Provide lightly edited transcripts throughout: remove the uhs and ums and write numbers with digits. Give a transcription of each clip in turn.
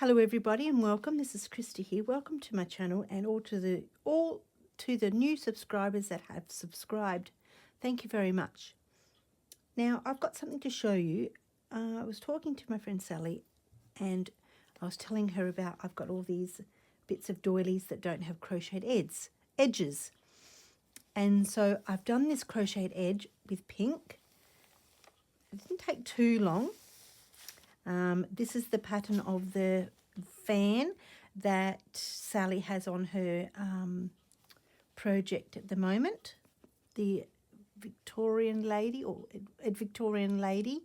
Hello everybody and welcome. This is Kristy here. Welcome to my channel and all to the new subscribers that have subscribed. Thank you very much. Now I've got something to show you. I was talking to my friend Sally and I was telling her about I've got all these bits of doilies that don't have crocheted edges. And so I've done this crocheted edge with pink. It didn't take too long. This is the pattern of the fan that Sally has on her project at the moment, the Victorian lady or Victorian lady.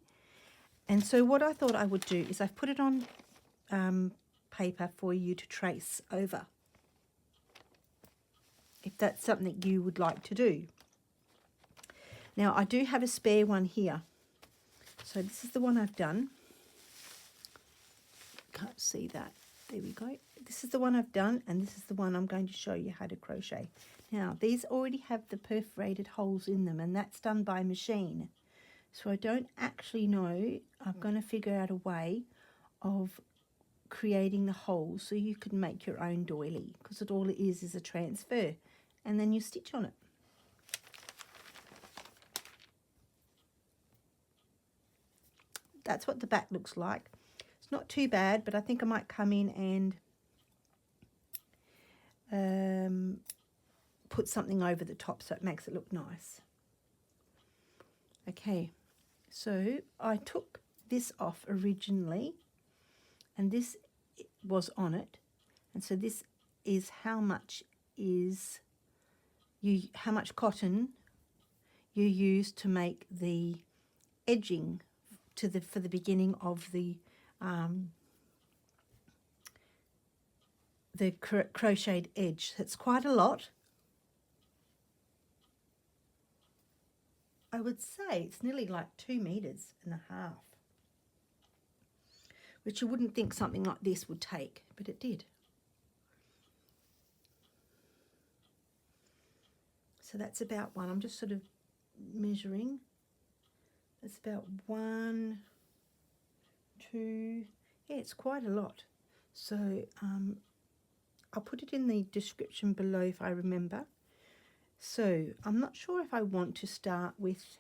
And so what I thought I would do is I've put it on paper for you to trace over, if that's something you would like to do. Now I do have a spare one here. So this is the one I've done. Can't see that. There we go. This is the one I've done, and this is the one I'm going to show you how to crochet. Now these already have the perforated holes in them, and that's done by machine. So I don't actually know. I'm going to figure out a way of creating the holes so you can make your own doily, because all it is a transfer, and then you stitch on it. That's what the back looks like. Not too bad, but I think I might come in and put something over the top so it makes it look nice. Okay, so I took this off originally, and this was on it, and so this is how much cotton you use to make the edging for the beginning of the crocheted edge. It's quite a lot. I would say it's nearly like 2.5 meters, which you wouldn't think something like this would take, but it did. So that's about one. I'm just sort of measuring. That's about 1, 2, yeah, it's quite a lot. So I'll put it in the description below if I remember. So I'm not sure if I want to start with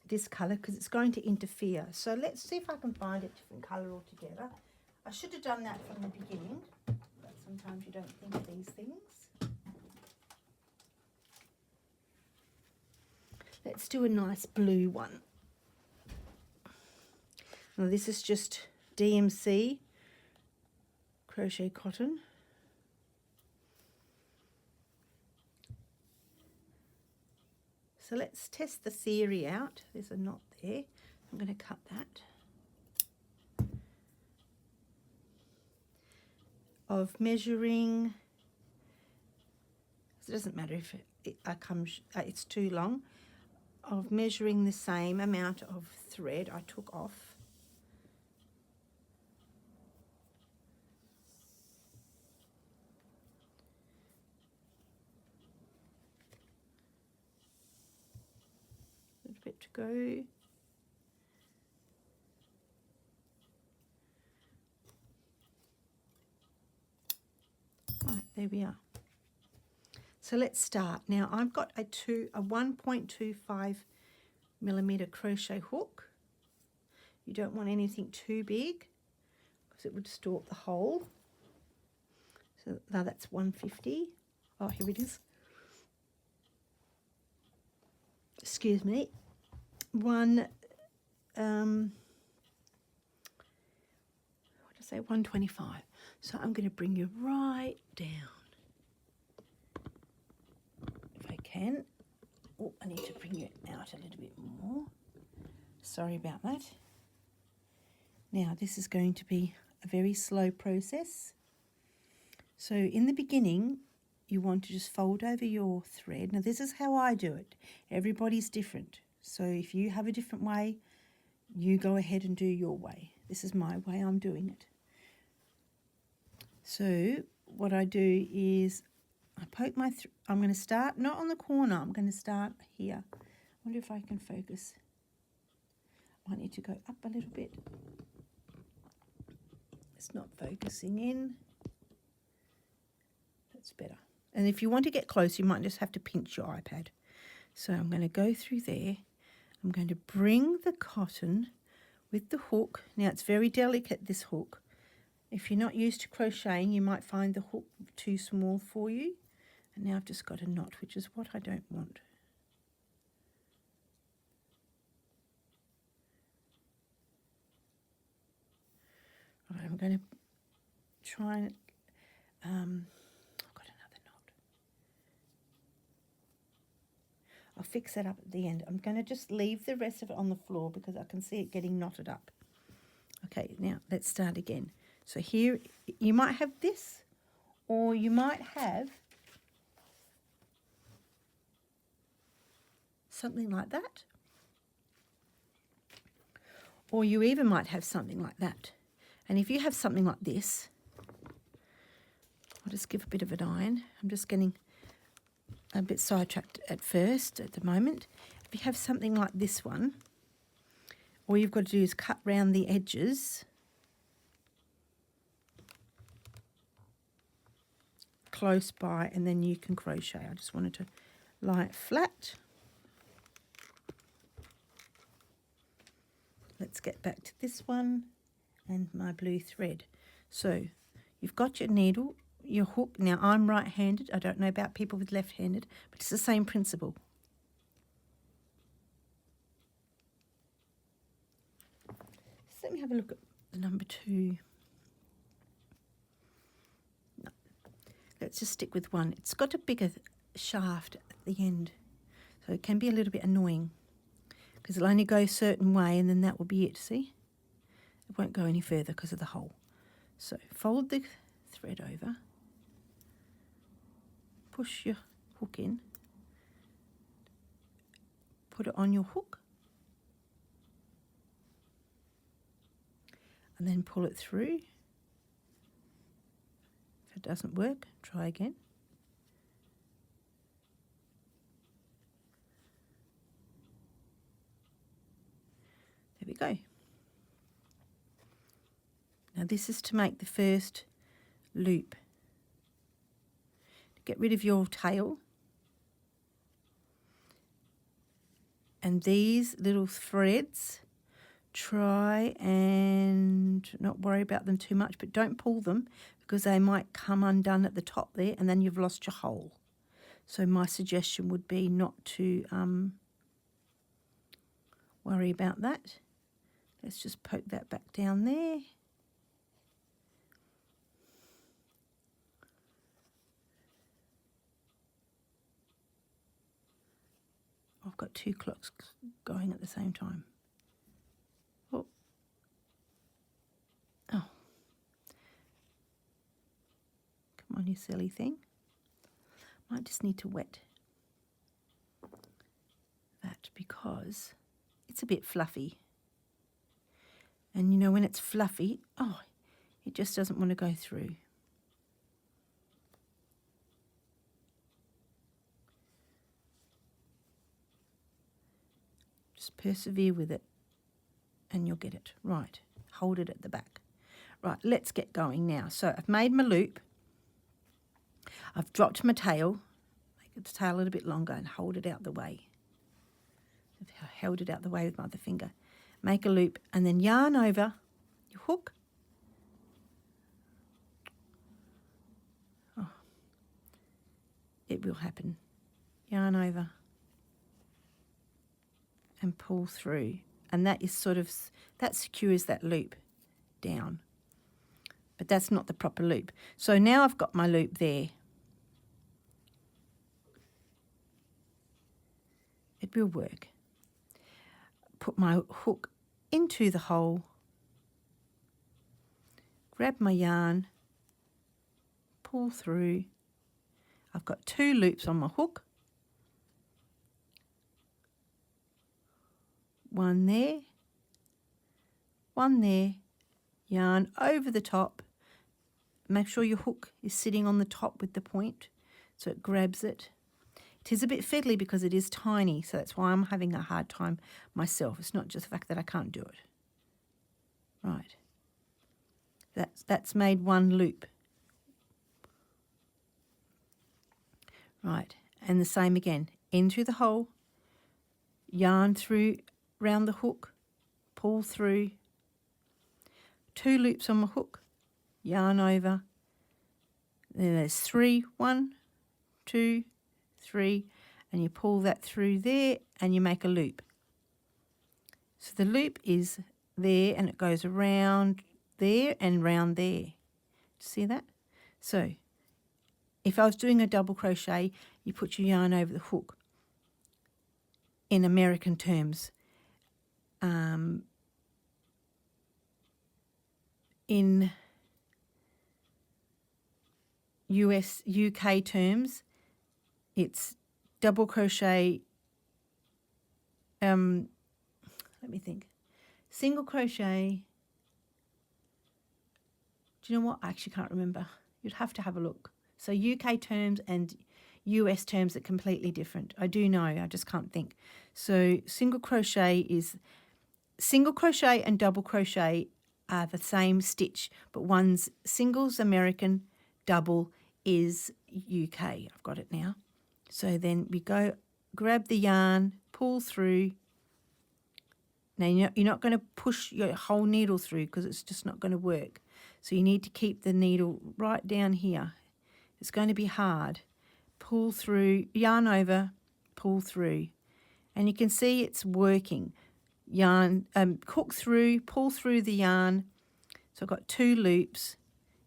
this colour because it's going to interfere. So let's see if I can find a different colour altogether. I should have done that from the beginning, but sometimes you don't think of these things. Let's do a nice blue one. Now this is just DMC crochet cotton. So let's test the theory out. There's a knot there. I'm going to cut that. Of measuring, it doesn't matter if it's too long, of measuring the same amount of thread I took off. Bit to go. Right, there we are. So let's start. Now I've got a 1.25 millimeter crochet hook. You don't want anything too big because it would distort the hole. So now that's 150. Oh, here it is. Excuse me. 125. So I'm going to bring you right down if I can. Oh, I need to bring you out a little bit more. Sorry about that. Now this is going to be a very slow process. So in the beginning you want to just fold over your thread. Now this is how I do it. Everybody's different. So if you have a different way, you go ahead and do your way. This is my way I'm doing it. So what I do is I poke my I'm going to start not on the corner, I'm going to start here. I wonder if I can focus. I need to go up a little bit. It's not focusing in. That's better. And if you want to get close, you might just have to pinch your iPad. So I'm going to go through there. I'm going to bring the cotton with the hook. Now it's very delicate, this hook. If you're not used to crocheting, you might find the hook too small for you. And now I've just got a knot, which is what I don't want. Right, I'm going to try and, I've got another knot. I'll fix that up at the end. I'm going to just leave the rest of it on the floor because I can see it getting knotted up. Okay, now let's start again. So here, you might have this, or you might have something like that. Or you even might have something like that. And if you have something like this, I'll just give a bit of an iron. I'm just getting a bit sidetracked at first at the moment. If you have something like this one, all you've got to do is cut round the edges close by, and then you can crochet. I just wanted to lie it flat. Let's get back to this one and my blue thread. So you've got your needle, your hook. Now I'm right-handed. I don't know about people with left-handed, but it's the same principle. So let me have a look at the number 2. No. Let's just stick with one. It's got a bigger shaft at the end, so it can be a little bit annoying because it'll only go a certain way and then that will be it, see? It won't go any further because of the hole. So fold the thread over, push your hook in, put it on your hook, and then pull it through. If it doesn't work, try again. There we go. Now this is to make the first loop. To get rid of your tail. And these little threads, try and not worry about them too much, but don't pull them because they might come undone at the top there and then you've lost your hole. So my suggestion would be not to worry about that. Let's just poke that back down there. I've got 2 clocks going at the same time. Oh. Oh. Come on, you silly thing. Might just need to wet that because it's a bit fluffy. And you know when it's fluffy, oh, it just doesn't want to go through. Just persevere with it and you'll get it. Right, hold it at the back. Right, let's get going now. So I've made my loop. I've dropped my tail. Make the tail a little bit longer and hold it out the way. I've held it out the way with my other finger. Make a loop and then yarn over your hook. Oh, it will happen. Yarn over and pull through, and that is sort of, that secures that loop down, but that's not the proper loop. So now I've got my loop there. It will work. Put my hook into the hole, grab my yarn, pull through. I've got 2 loops on my hook. One there, yarn over the top. Make sure your hook is sitting on the top with the point so it grabs it. It is a bit fiddly because it is tiny, so that's why I'm having a hard time myself. It's not just the fact that I can't do it. Right. That's made one loop. Right, and the same again. In through the hole, yarn through round the hook, pull through, 2 loops on my hook, yarn over, then there's 3, 1, 2, 3, and you pull that through there and you make a loop. So the loop is there and it goes around there and round there. See that? So if I was doing a double crochet, you put your yarn over the hook. In American terms, in UK terms, it's double crochet, let me think, single crochet, do you know what? I actually can't remember. You'd have to have a look. So UK terms and US terms are completely different. I do know, I just can't think. So single crochet and double crochet are the same stitch, but one's singles American, double is UK. I've got it now. So then we go, grab the yarn, pull through. Now you're not going to push your whole needle through because it's just not going to work. So you need to keep the needle right down here. It's going to be hard. Pull through, yarn over, pull through. And you can see it's working. Yarn, hook through, pull through the yarn. So I've got 2 loops,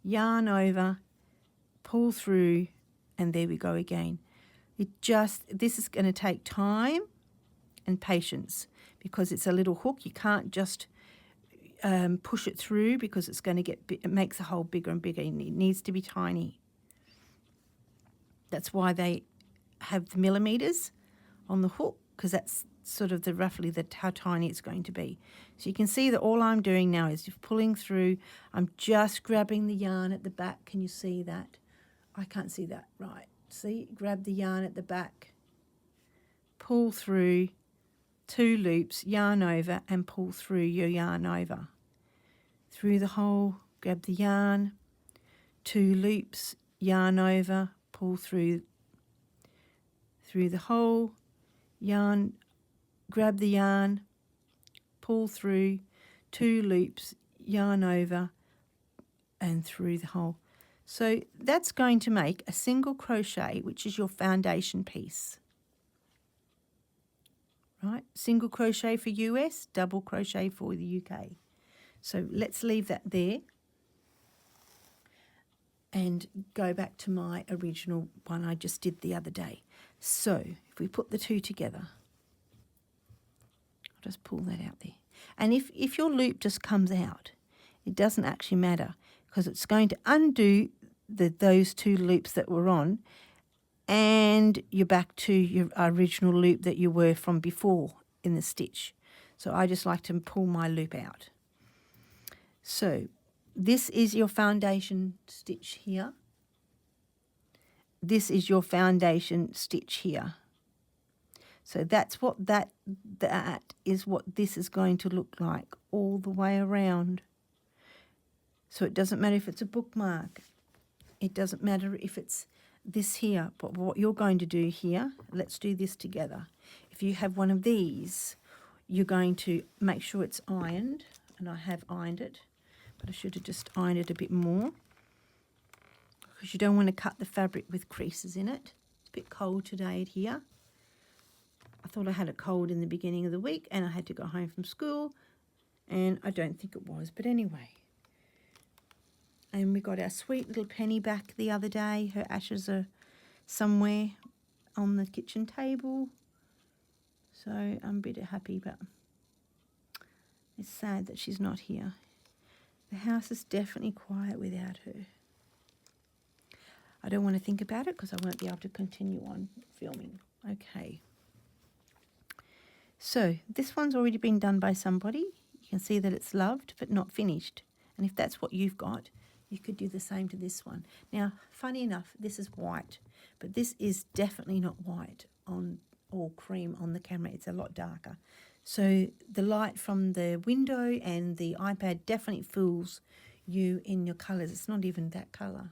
yarn over, pull through, and there we go again. This is going to take time and patience because it's a little hook. You can't just push it through because it's going to it makes the hole bigger and bigger. It needs to be tiny. That's why they have the millimeters on the hook, because that's sort of roughly how tiny it's going to be. So you can see that all I'm doing now is just pulling through. I'm just grabbing the yarn at the back. Can you see that? I can't see that. Right. See, grab the yarn at the back, pull through, 2 loops, yarn over, and pull through your yarn over. Through the hole, grab the yarn, 2 loops, yarn over, pull through the hole, yarn, grab the yarn, pull through, 2 loops, yarn over, and through the hole. So that's going to make a single crochet, which is your foundation piece. Right, single crochet for US, double crochet for the UK. So let's leave that there and go back to my original one I just did the other day. So if we put the 2 together, I'll just pull that out there. And if your loop just comes out, it doesn't actually matter because it's going to undo those 2 loops that were on, and you're back to your original loop that you were from before in the stitch. So I just like to pull my loop out. So this is your foundation stitch here. This is your foundation stitch here. So that's what that is what this is going to look like all the way around. So it doesn't matter if it's a bookmark. It doesn't matter if it's this here, but what you're going to do here, let's do this together. If you have one of these, you're going to make sure it's ironed, and I have ironed it, but I should have just ironed it a bit more because you don't want to cut the fabric with creases in it. It's a bit cold today here. I thought I had a cold in the beginning of the week and I had to go home from school, and I don't think it was, but anyway. And we got our sweet little Penny back the other day. Her ashes are somewhere on the kitchen table. So I'm a bit happy, but it's sad that she's not here. The house is definitely quiet without her. I don't want to think about it because I won't be able to continue on filming. Okay. So this one's already been done by somebody. You can see that it's loved but not finished. And if that's what you've got, you could do the same to this one. Now, funny enough, this is white, but this is definitely not white or cream on the camera. It's a lot darker. So the light from the window and the iPad definitely fools you in your colours. It's not even that colour.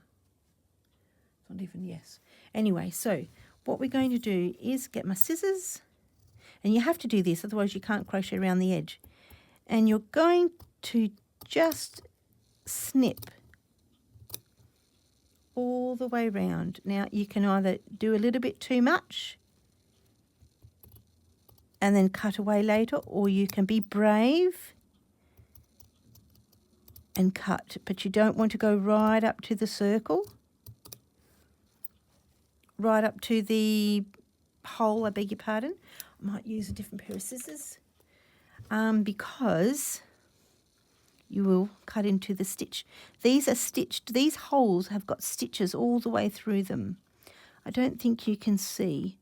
It's not even, yes. Anyway, so what we're going to do is get my scissors, and you have to do this, otherwise you can't crochet around the edge. And you're going to just snip all the way around. Now you can either do a little bit too much and then cut away later, or you can be brave and cut, but you don't want to go right up to the circle, right up to the hole, I beg your pardon. I might use a different pair of scissors because you will cut into the stitch. These are stitched, these holes have got stitches all the way through them. I don't think you can see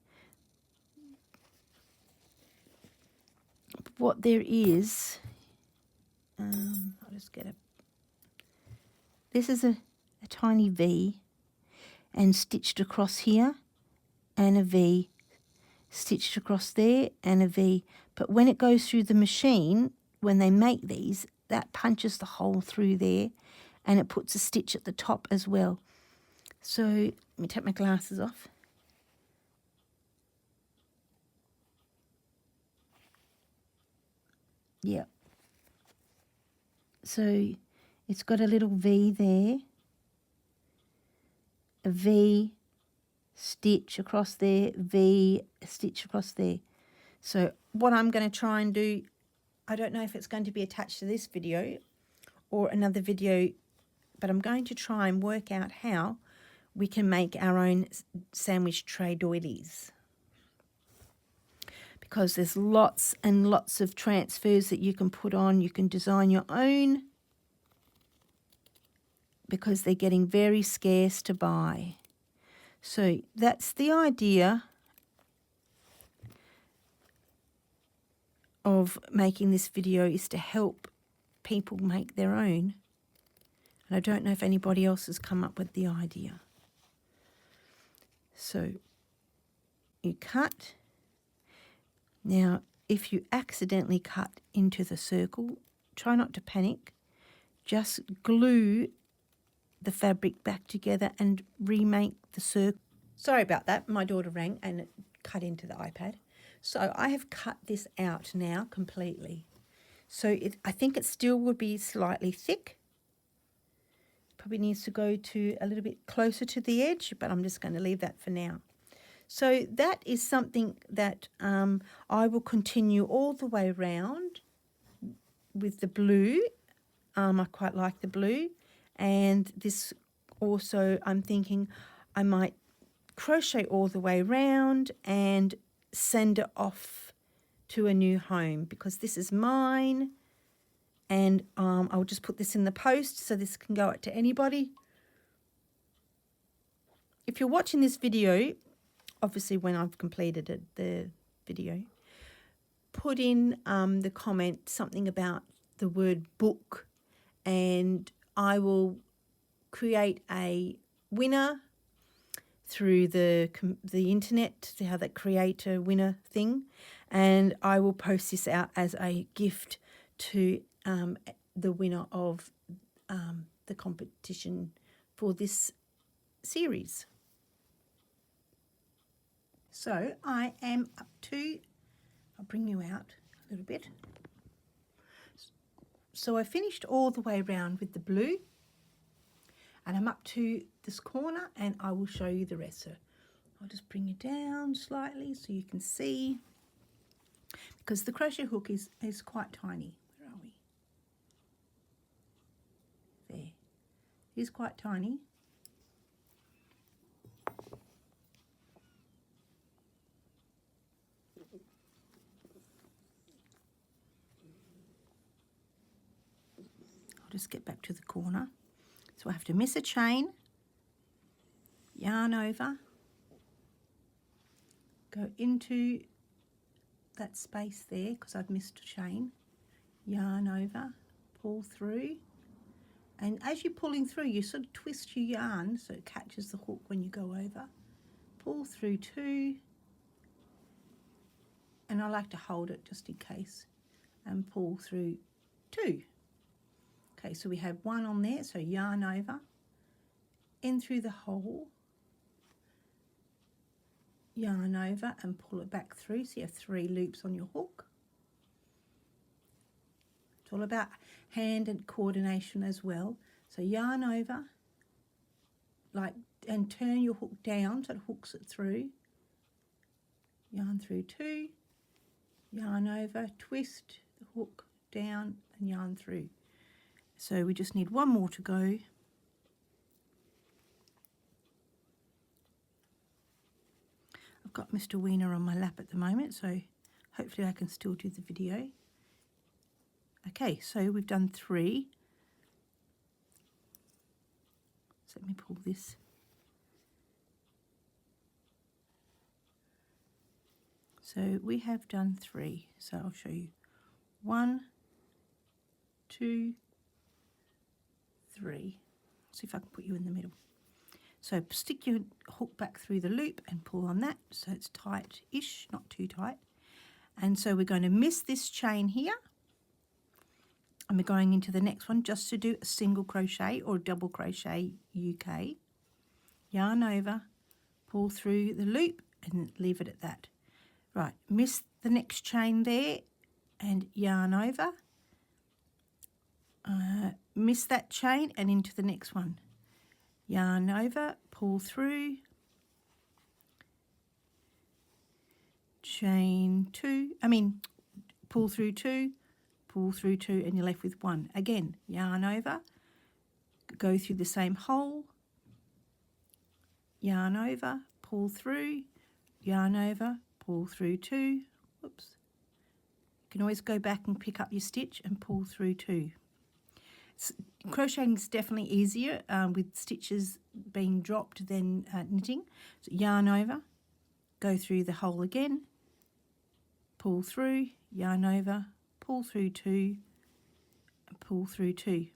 what there is. I'll just get a, this is a tiny V, and stitched across here, and a V, stitched across there, and a V. But when it goes through the machine, when they make these, that punches the hole through there, and it puts a stitch at the top as well. So let me take my glasses off. Yeah. So it's got a little V there, a V, stitch across there, V, stitch across there. So what I'm going to try and do, I don't know if it's going to be attached to this video or another video, but I'm going to try and work out how we can make our own sandwich tray doilies. Because there's lots and lots of transfers that you can put on. You can design your own because they're getting very scarce to buy. So that's the idea of making this video, is to help people make their own. And I don't know if anybody else has come up with the idea. So you cut. Now, if you accidentally cut into the circle, try not to panic. Just glue the fabric back together and remake the circle. Sorry about that. My daughter rang and it cut into the iPad. So I have cut this out now completely. So I think it still would be slightly thick. Probably needs to go to a little bit closer to the edge, but I'm just going to leave that for now. So that is something that I will continue all the way around with the blue. I quite like the blue. And this also, I'm thinking I might crochet all the way around and send it off to a new home, because this is mine. And I'll just put this in the post so this can go out to anybody. If you're watching this video, obviously when I've completed the video, put in the comment something about the word book, and I will create a winner through the internet, how that create a winner thing, and I will post this out as a gift to the winner of the competition for this series. So I am up to, I'll bring you out a little bit. So I finished all the way around with the blue, and I'm up to this corner, and I will show you the rest. So I'll just bring you down slightly so you can see, because the crochet hook is quite tiny. Where are we? There. It is quite tiny. I'll just get back to the corner. So I have to miss a chain, yarn over, go into that space there because I've missed a chain, yarn over, pull through, and as you're pulling through you sort of twist your yarn so it catches the hook when you go over, pull through two, and I like to hold it just in case, and pull through two. Okay, so we have one on there, so yarn over, in through the hole, yarn over and pull it back through, so you have 3 loops on your hook. It's all about hand and coordination as well. So yarn over, and turn your hook down so it hooks it through. Yarn through 2, yarn over, twist the hook down and yarn through. So we just need one more to go. I've got Mr. Wiener on my lap at the moment, so hopefully I can still do the video. Okay, so we've done 3. So let me pull this. So we have done 3. So I'll show you. 1, 2, 3. See if I can put you in the middle. So stick your hook back through the loop and pull on that so it's tight-ish, not too tight. And so we're going to miss this chain here. And we're going into the next one just to do a single crochet or double crochet UK. Yarn over, pull through the loop and leave it at that. Right, miss the next chain there and yarn over. Miss that chain and into the next one. Yarn over, pull through, pull through 2, pull through 2 and you're left with 1. Again, yarn over, go through the same hole, yarn over, pull through, yarn over, pull through 2. Whoops. You can always go back and pick up your stitch and pull through 2. Crocheting is definitely easier with stitches being dropped than knitting. So yarn over, go through the hole again, pull through, yarn over, pull through 2, and pull through 2.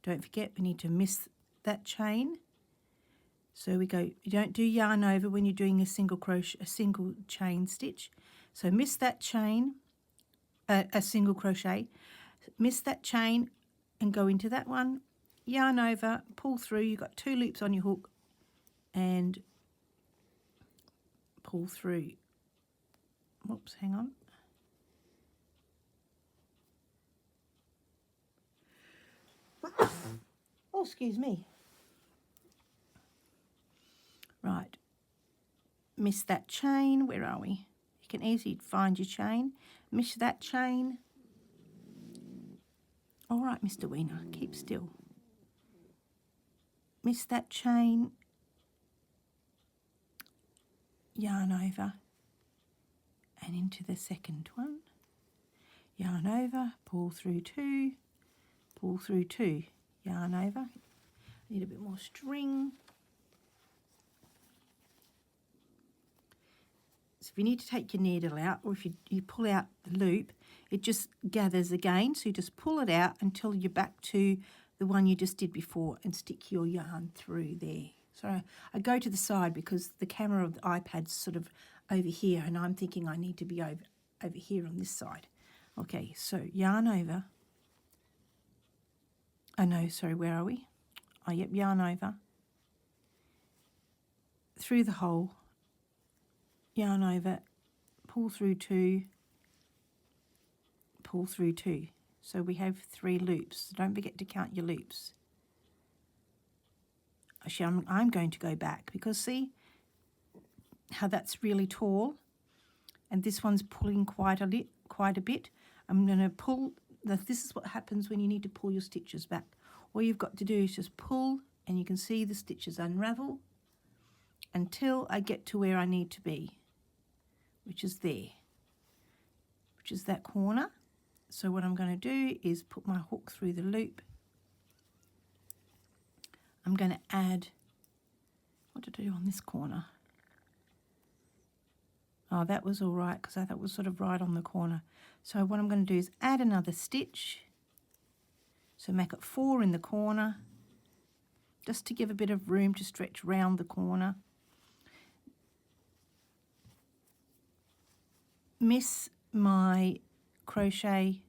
Don't forget we need to miss that chain. So we go, you don't do yarn over when you're doing a single chain stitch. So miss that chain, a single crochet, miss that chain, and go into that one, yarn over, pull through. You've got 2 loops on your hook and pull through. Whoops, hang on. Oh, excuse me. Right, miss that chain. Where are we? You can easily find your chain. Miss that chain. All right, Mr. Wiener, keep still. Miss that chain, yarn over and into the second one. Yarn over, pull through 2, pull through 2, yarn over. Need a bit more string. So if you need to take your needle out, or if you pull out the loop, it just gathers again. So you just pull it out until you're back to the one you just did before and stick your yarn through there. So I go to the side because the camera of the iPad's sort of over here and I'm thinking I need to be over here on this side. Okay, so yarn over. Oh no, sorry, where are we? Oh, yep, yarn over. Through the hole, yarn over, pull through 2, pull through 2. So we have 3 loops. Don't forget to count your loops. Actually, I'm going to go back because see how that's really tall and this one's pulling quite a bit. I'm going to pull. This is what happens when you need to pull your stitches back. All you've got to do is just pull and you can see the stitches unravel until I get to where I need to be, which is there, which is that corner. So what I'm going to do is put my hook through the loop. I'm going to add, what did I do on this corner? Oh, that was all right because I thought it was sort of right on the corner. So what I'm going to do is add another stitch. So make it 4 in the corner, just to give a bit of room to stretch round the corner. Miss my crochet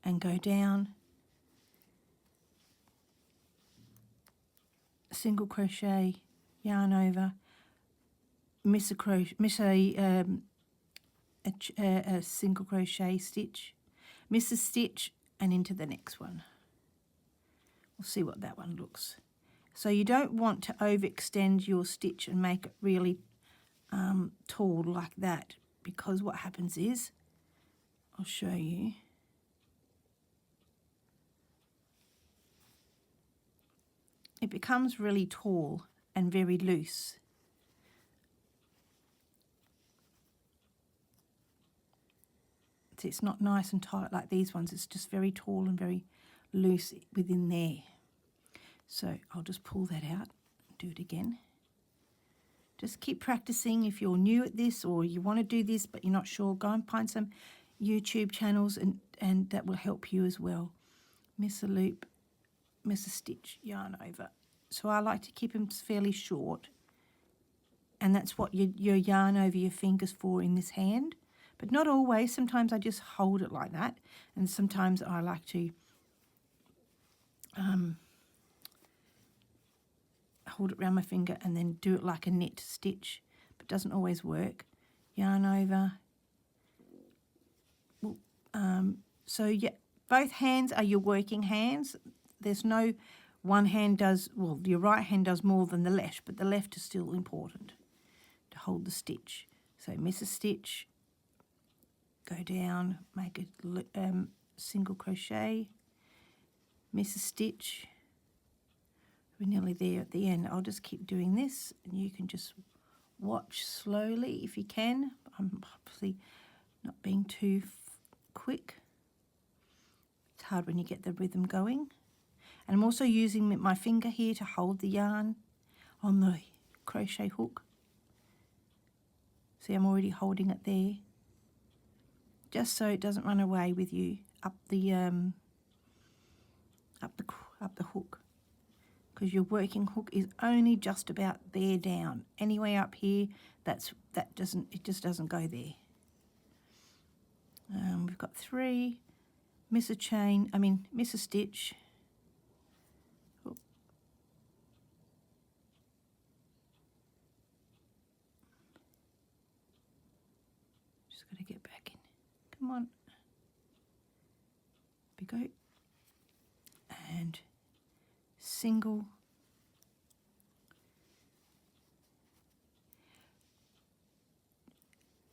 and go down, single crochet, yarn over, miss a single crochet stitch, miss a stitch, and into the next one. We'll see what that one looks. So you don't want to overextend your stitch and make it really tall like that, because what happens is, I'll show you. It becomes really tall and very loose. So it's not nice and tight like these ones. It's just very tall and very loose within there. So I'll just pull that out and do it again. Just keep practicing. If you're new at this or you want to do this but you're not sure, go and find some YouTube channels and that will help you as well. Miss a loop, miss a stitch, yarn over. So I like to keep them fairly short, and that's what your yarn over your fingers for in this hand. But not always. Sometimes I just hold it like that, and sometimes I like to hold it around my finger and then do it like a knit stitch, but it doesn't always work. Yarn over. So yeah, both hands are your working hands. There's no one hand does, well, your right hand does more than the left, but the left is still important to hold the stitch. So miss a stitch, go down, make a single crochet, miss a stitch. We're nearly there at the end. I'll just keep doing this, and you can just watch slowly if you can. I'm obviously not being too quick. It's hard when you get the rhythm going. And I'm also using my finger here to hold the yarn on the crochet hook. See, I'm already holding it there, just so it doesn't run away with you up the hook, because your working hook is only just about there down. Anyway up here, it just doesn't go there. We've got 3, miss a stitch. Oop. Just got to get back in. Come on. There we go. And single.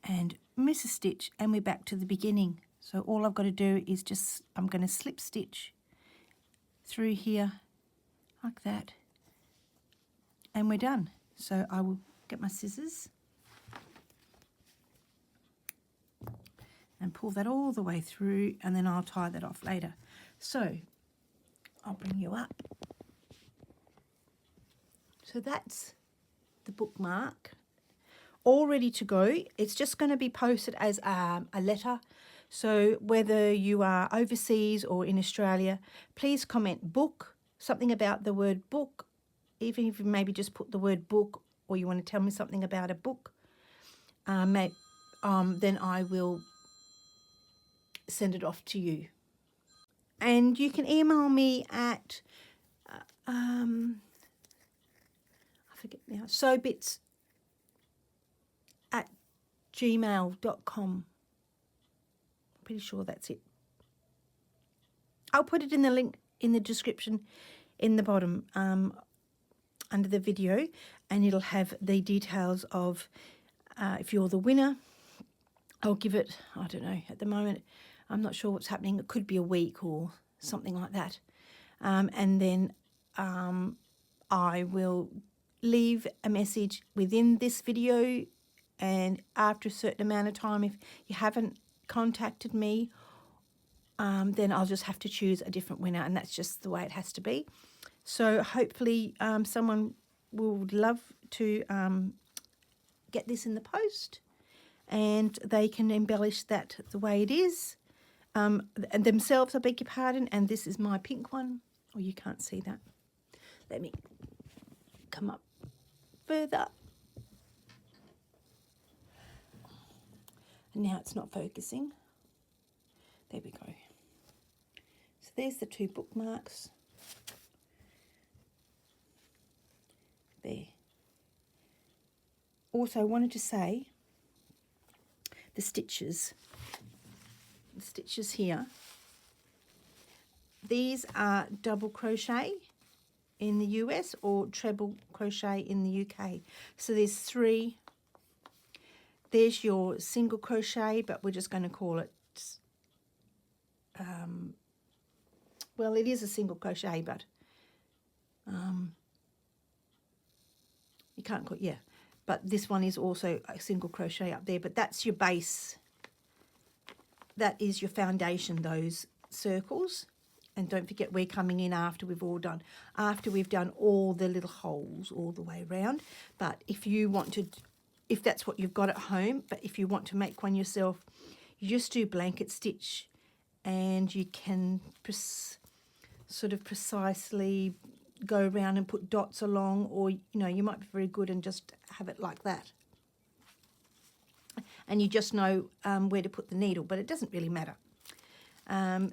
And miss a stitch, and we're back to the beginning. So all I've got to do is I'm going to slip stitch through here like that, and we're done. So I will get my scissors and pull that all the way through, and then I'll tie that off later. So I'll bring you up. So that's the bookmark, all ready to go. It's just going to be posted as a letter. So whether you are overseas or in Australia, please comment book, something about the word book, even if you maybe just put the word book, or you want to tell me something about a book, then I will send it off to you. And you can email me at, I forget now, Sewbits@gmail.com. Pretty sure that's it. I'll put it in the link in the description in the bottom under the video, and it'll have the details of if you're the winner. I'll give it, I don't know, at the moment I'm not sure what's happening. It could be a week or something like that. And then I will leave a message within this video, and after a certain amount of time, if you haven't contacted me, then I'll just have to choose a different winner, and that's just the way it has to be. So hopefully someone will love to get this in the post, and they can embellish that the way it is, and themselves, I beg your pardon. And this is my pink one. Oh, you can't see that. Let me come up further. And now it's not focusing. There we go. So there's the 2 bookmarks. also wanted to say the stitches here, these are double crochet in the US or treble crochet in the UK. So there's 3. There's your single crochet, but we're just going to call it, well, it is a single crochet, but you can't call it, yeah. But this one is also a single crochet up there, but that's your base. That is your foundation, those circles. And don't forget, we're coming in after we've done all the little holes all the way around. But if you want to, if that's what you've got at home, but if you want to make one yourself, you just do blanket stitch, and you can sort of precisely go around and put dots along, or you know, you might be very good and just have it like that. And you just know where to put the needle, but it doesn't really matter.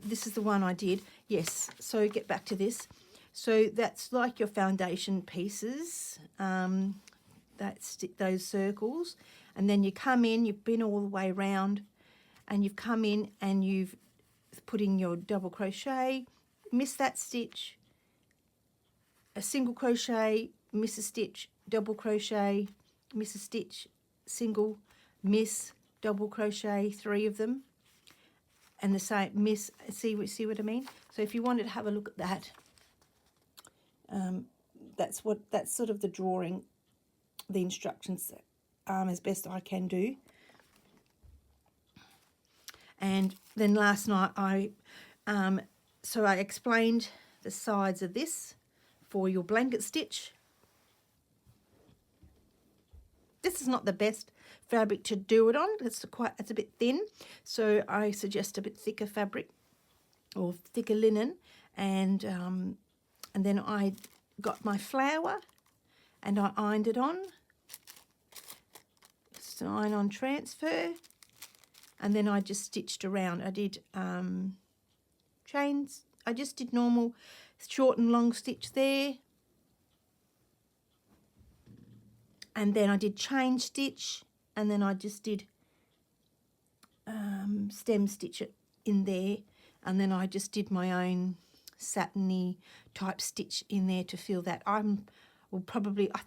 This is the one I did. Yes, so get back to this. So that's like your foundation pieces, that's those circles. And then you come in, you've been all the way around, and you've come in and you've put in your double crochet, miss that stitch, a single crochet, miss a stitch, double crochet, miss a stitch, single, miss, double crochet, 3 of them. And the same, miss, see what I mean? So if you wanted to have a look at that, that's sort of the drawing, the instructions as best I can do. And then last night I explained the sides of this for your blanket stitch. This is not the best fabric to do it on. It's a bit thin, so I suggest a bit thicker fabric or thicker linen. And then I got my flour and I ironed it on. It's an iron-on transfer, and then I just stitched around. I did chains. I just did normal short and long stitch there. And then I did chain stitch, and then I just did stem stitch it in there, and then I just did my own satiny type stitch in there to fill that. I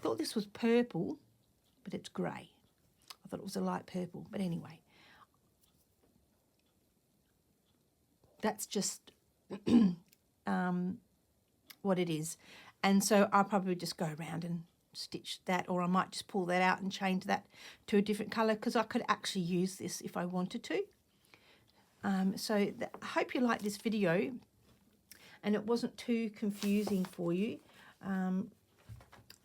thought this was purple, but it's grey. I thought it was a light purple, but anyway. That's just what it is. And so I'll probably just go around and stitch that, or I might just pull that out and change that to a different colour, because I could actually use this if I wanted to. I hope you like this video and it wasn't too confusing for you.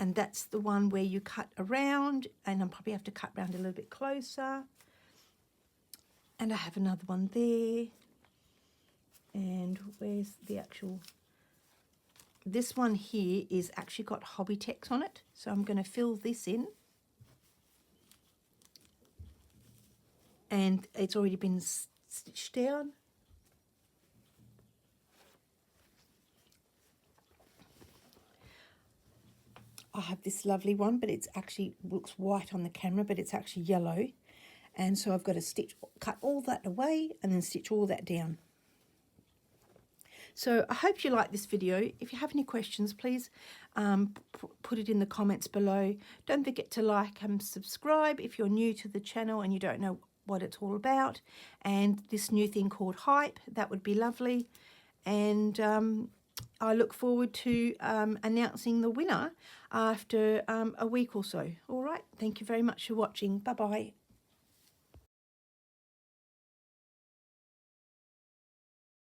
And that's the one where you cut around, and I'll probably have to cut around a little bit closer. And I have another one there. And where's the actual... This one here is actually got hobby text on it, so I'm going to fill this in. And it's already been stitched down. I have this lovely one, but it's actually looks white on the camera, but it's actually yellow. And so I've got to cut all that away and then stitch all that down. So I hope you like this video. If you have any questions, please put it in the comments below. Don't forget to like and subscribe if you're new to the channel and you don't know what it's all about. And this new thing called Hype, that would be lovely. And I look forward to announcing the winner after a week or so. All right, thank you very much for watching. Bye-bye.